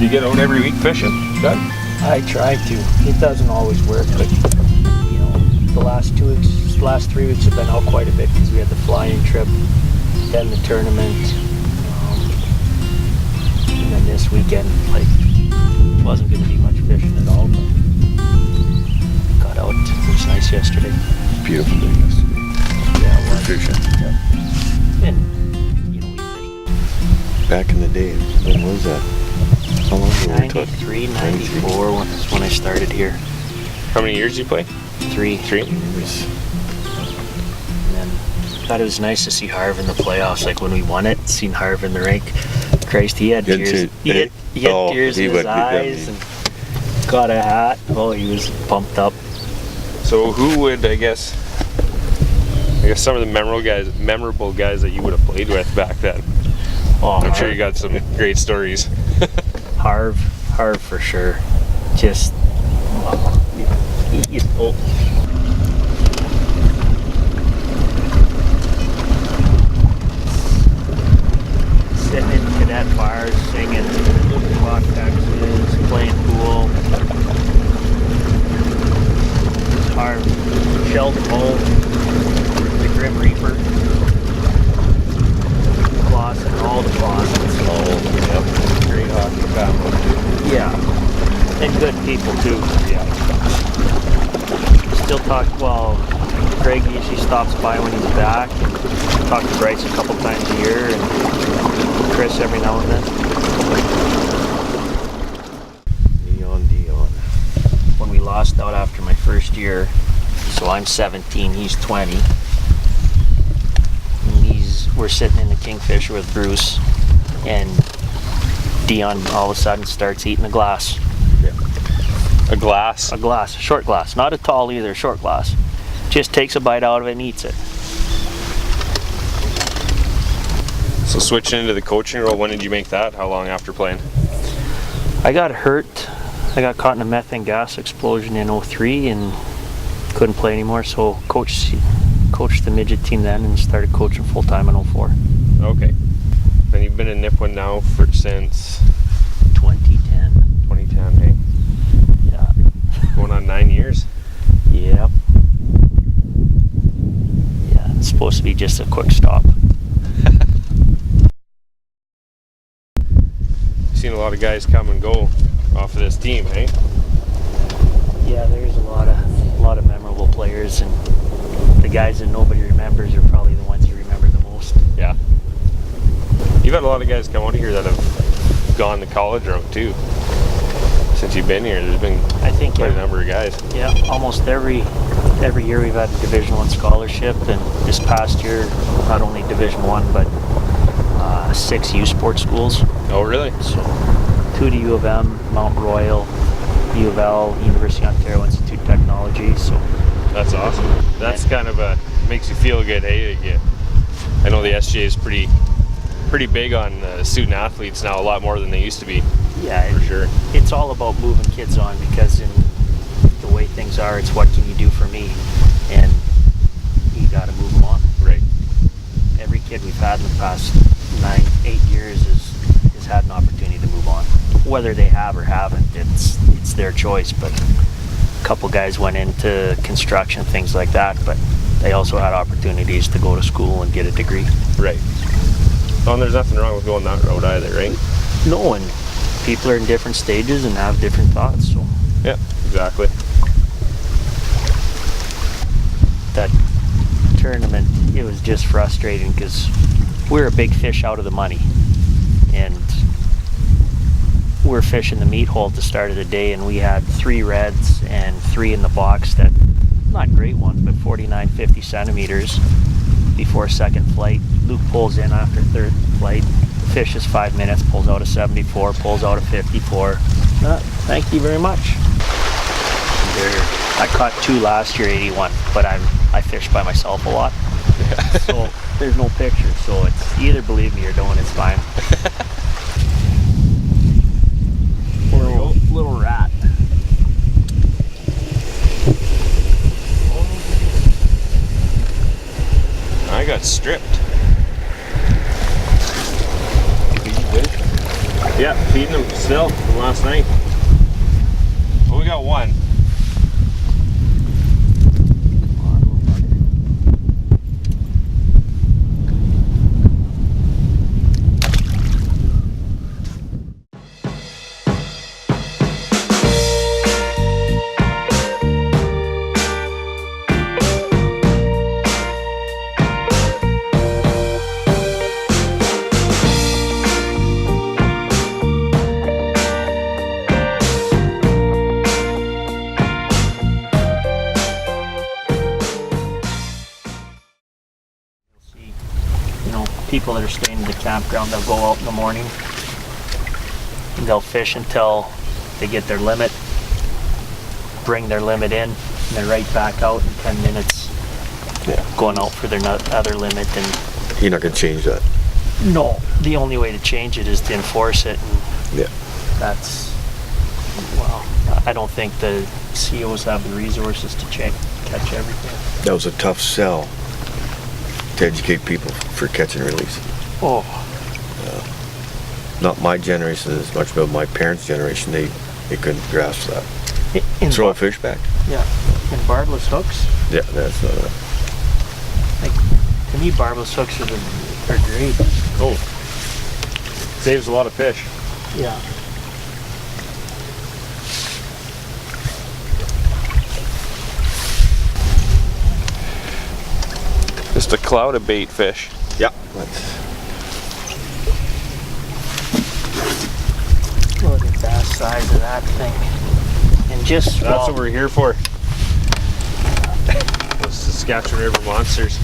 You get out every week fishing? Good. I try to. It doesn't always work, but you know, the last 3 weeks have been out quite a bit because we had the flying trip, then the tournament, and then this weekend, like, wasn't going to be much fishing at all, but got out. It was nice yesterday. Beautiful day yesterday. Yeah, it was. Fishing. Yeah. And, you know, we fished. Back in the day, when was that? How long ago? 93, 94 was when I started here. How many years did you play? 3. 3? And then thought it was nice to see Harv in the playoffs. Like when we won it, seeing Harv in the rink. Christ, he had tears. He had tears in his eyes and got a hat. Oh, he was pumped up. So who would, I guess some of the memorable guys that you would have played with back then? Oh, I'm sure you got some great stories. Harv for sure. Just sitting in cadet bars, singing Rock Texas, playing pool. Harv, Sheldon Hole, the Grim Reaper, Clausen, all the Clausens. Oh, yep. Great hockey family too. Yeah, and good people too. Yeah. Still talk, well, Greg usually stops by when he's back and talk to Bryce a couple times a year and Chris every now and then. Dion. When we lost out after my first year, so I'm 17, he's 20. And we're sitting in the Kingfisher with Bruce and Dion all of a sudden starts eating a glass. Yeah. A glass? A glass, a short glass. Not a tall either, a short glass. Just takes a bite out of it and eats it. So switching into the coaching role, when did you make that? How long after playing? I got hurt. I got caught in a methane gas explosion in 03 and couldn't play anymore, so coached the midget team then and started coaching full-time in 04. Okay. And you've been in Nipawin now since 2010. 2010, hey? Yeah. Going on 9 years? Yep. Yeah, it's supposed to be just a quick stop. Seen a lot of guys come and go off of this team, hey? Yeah, there's a lot of memorable players, and the guys that nobody remembers are probably the ones you remember the most. Yeah. You've had a lot of guys come out of here that have gone the college route too. Since you've been here, there's been quite a number of guys. Yeah, almost every year we've had a Division I scholarship, and this past year, not only Division I, but 6 U Sport schools. Oh, really? So 2 to U of M, Mount Royal, U of L, University of Ontario Institute of Technology. So that's awesome. That's kind of makes you feel good, hey? I know the SGA is pretty big on student athletes now, a lot more than they used to be. Yeah, for sure. It's all about moving kids on, because in the way things are, it's what can you do for me, and you got to move them on. Right. Every kid we've had in the past 8 years has had an opportunity to move on. Whether they have or haven't, it's their choice. But a couple guys went into construction, things like that, but they also had opportunities to go to school and get a degree. Right. Oh, and there's nothing wrong with going that road either, right? No, and people are in different stages and have different thoughts. So yeah, exactly. That tournament, it was just frustrating because we're a big fish out of the money, and we're fishing the meat hole at the start of the day, and we had 3 reds and 3 in the box that, not great ones, but 49, 50 centimeters before second flight. Luke pulls in after third flight, fishes 5 minutes, pulls out a 74, pulls out a 54. Thank you very much. I caught 2 last year, 81, but I fish by myself a lot. Yeah. So there's no picture, so it's either believe me or don't, it's fine. Little rat. stripped. Yeah, feeding them still from last night. Well, we got one. People that are staying in the campground, they'll go out in the morning and they'll fish until they get their limit, bring their limit in, and they're right back out in 10 minutes going out for their other limit. And you're not going to change that? No, the only way to change it is to enforce it, and that's, well, I don't think the COs have the resources to catch everything. That was a tough sell to educate people for catch and release. Oh. Not my generation as much, but my parents' generation, they couldn't grasp that. Throw a fish back. Yeah, and barbless hooks. Yeah, that's like, to me, barbless hooks are great. Oh, saves a lot of fish. Yeah. Just a cloud of bait fish. Yeah. Look at that size of that thing. And just that's what we're here for. Those Saskatchewan River monsters.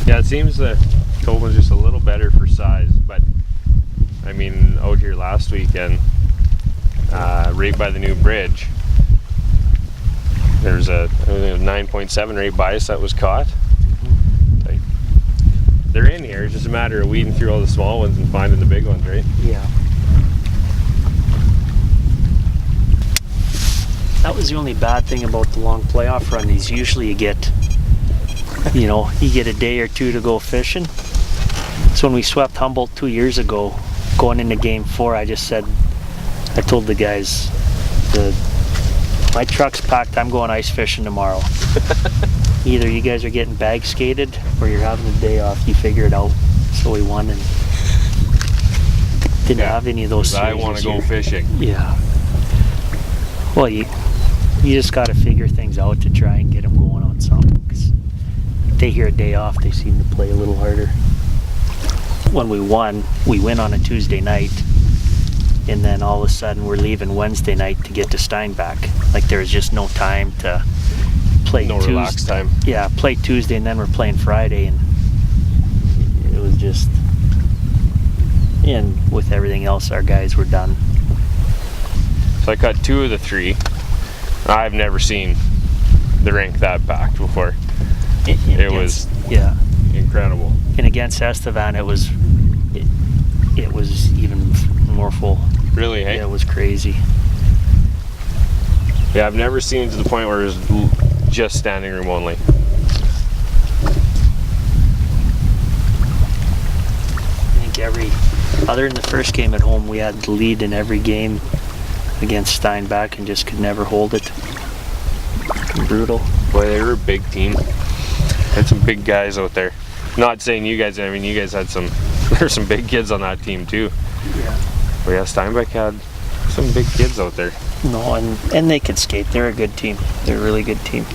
Yeah, it seems the Tobin's just a little better for size, but I mean, out here last weekend, right by the new bridge, there's a 9.7 right by us that was caught. Like, they're in here. It's just a matter of weeding through all the small ones and finding the big ones, right? Yeah. That was the only bad thing about the long playoff run is usually you get a day or two to go fishing. So when we swept Humboldt 2 years ago, going into game 4, I told the guys, my truck's packed, I'm going ice fishing tomorrow. Either you guys are getting bag skated or you're having a day off, you figure it out. So we won and didn't have any of those. I want to go fishing. Yeah. Well, you just got to figure things out to try and get them going on something. 'Cause they hear a day off, they seem to play a little harder. When we won on a Tuesday night, and then all of a sudden we're leaving Wednesday night to get to Steinbach. Like there was just no time to play. No relaxed time. Yeah, play Tuesday and then we're playing Friday, and it was just. And with everything else, our guys were done. So I caught 2 of the 3. I've never seen the rink that packed before. It was incredible. And against Estevan, it was even more full. Really, hey? Yeah, it was crazy. Yeah, I've never seen it to the point where it was just standing room only. I think other than the first game at home, we had the lead in every game against Steinbach and just could never hold it. Brutal. Boy, they were a big team. Had some big guys out there. Not saying you guys, I mean, you guys had there's some big kids on that team too. Yeah. But yeah, Steinbach had some big kids out there. No, and they could skate. They're a good team. They're a really good team.